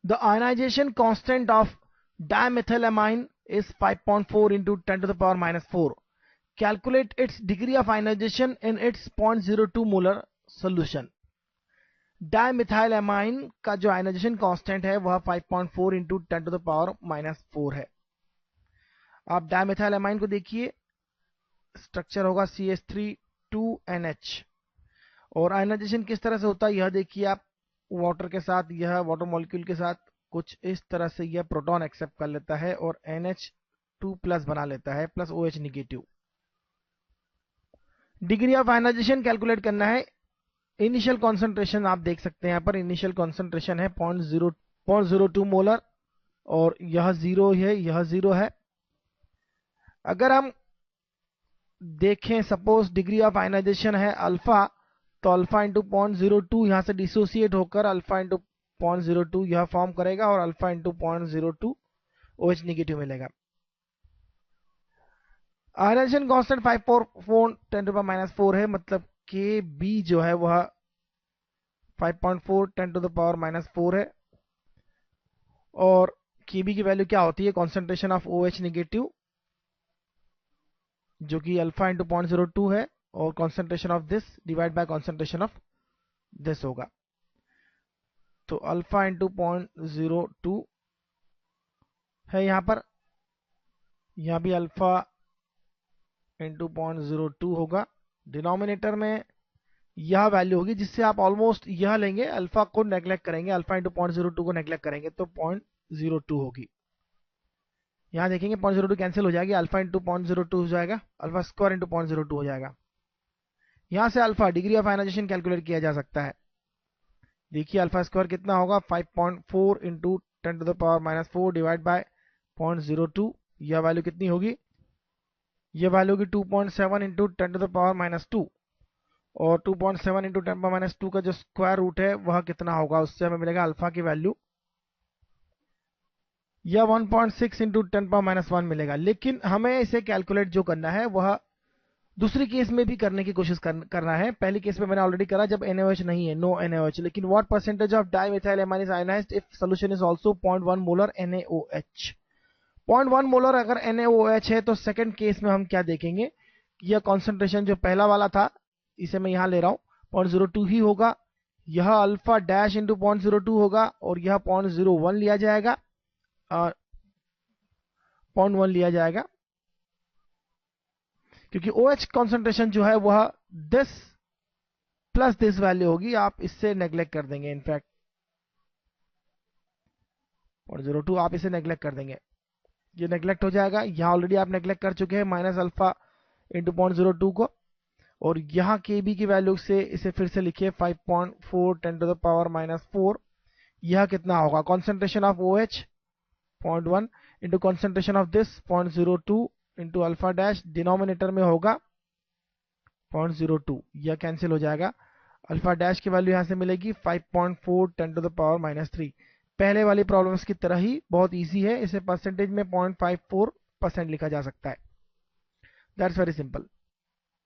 The ionization constant of dimethylamine is 5.4 into 10 to the power minus 4. Calculate its degree of ionization in its 0.02 molar solution. डायमिथाइलएमाइन का जो ionization constant है वह 5.4 into 10 to the power minus 4 है। आप डायमिथाइलएमाइन को देखिए, structure होगा CH3 2NH और आयनाइजेशन किस तरह से होता है यह देखिए आप। वाटर के साथ, यह वाटर मॉलिक्यूल के साथ कुछ इस तरह से यह प्रोटॉन एक्सेप्ट कर लेता है और NH2 प्लस बना लेता है plus OH negative. Degree of ionization calculate करना है। इनिशियल कॉन्सेंट्रेशन आप देख सकते हैं यहाँ पर, इनिशियल कॉन्सेंट्रेशन है 0.02 मोलर और यह 0 है, यह 0 है। अगर हम देखें सपोज डिग्री ऑफ आयनाइजेशन है अल्फा, तो अल्फा इंटू 0.02 यहां से डिसोसिएट होकर अल्फा इंटू 0.02 यह फॉर्म करेगा और अल्फा इंटू 0.02 OH निगेटिव मिलेगा। Ionization constant 5.4 10 to the power -4 है, मतलब के बी जो है वह 5.4 10 टू द पावर -4 है। और के बी की वैल्यू क्या होती है, कॉन्सेंट्रेशन ऑफ OH निगेटिव जो कि अल्फा इंटू 0.02 है और concentration of this divide by concentration of this होगा। तो अल्फा इंटू 0.02 है यहां पर, यहां भी अल्फा इंटू 0.02 होगा। डिनोमिनेटर में यह वैल्यू होगी जिससे आप ऑलमोस्ट यह लेंगे, अल्फा को नेग्लेक्ट करेंगे, अल्फा इंटू 0.02 को नेग्लेक्ट करेंगे तो 0.02 होगी। यहां देखेंगे 0.02 कैंसिल हो जाएगी, अल्फा इंटू 0.02 हो जाएगा, अल्फा स्क्वायर इंटू 0.02 हो जाएगा। यहां से alpha degree of ionization calculate किया जा सकता है। देखिए अल्फा स्क्वायर कितना होगा, 5.4 into 10 to the power -4 divide by 0.02। यह वैल्यू कितनी होगी, यह वैल्यू होगी 2.7 इंटू 10 टू द पावर -2 और 2.7 इंटू 10 पावर -2 का जो स्क्वायर रूट है वह कितना होगा, उससे हमें मिलेगा अल्फा की वैल्यू या 1.6 इंटू 10 पावर -1 मिलेगा। लेकिन हमें इसे कैलकुलेट जो करना है वह दूसरी केस में भी करने की कोशिश करना है। पहली केस में मैंने ऑलरेडी करा जब NaOH नहीं है, नो NaOH। लेकिन what percentage of dimethylamine is ionized if solution is also 0.1 molar NaOH। 0.1 molar अगर NaOH है तो सेकंड केस में हम क्या देखेंगे, यह कॉन्सेंट्रेशन जो पहला वाला था इसे मैं यहां ले रहा हूं 0.02 ही होगा, यह अल्फा डैश इंटू 0.02 होगा और यह 0.01 लिया जाएगा, 0.1 लिया जाएगा क्योंकि OH कॉन्सेंट्रेशन जो है वह 10 प्लस दिस वैल्यू होगी, आप इससे नेग्लेक्ट कर देंगे। इनफैक्ट 0.02 आप इसे नेग्लेक्ट कर देंगे, ये नेग्लेक्ट हो जाएगा। यहां ऑलरेडी आप नेग्लेक्ट कर चुके हैं माइनस अल्फा इंटू 0.02 को, और यहां के बी की वैल्यू से इसे फिर से लिखिए 5.4 10 टू द पावर -4। यह कितना होगा, concentration of OH 0.1 into concentration of this 0.02 into alpha dash, denominator में होगा 0.02, यह कैंसिल हो जाएगा। अल्फा डैश की वैल्यू यहां से मिलेगी 5.4 10 टू द पावर -3। पहले वाली प्रॉब्लम्स की तरह ही बहुत इजी है, इसे परसेंटेज में 0.54% लिखा जा सकता है। That's very simple.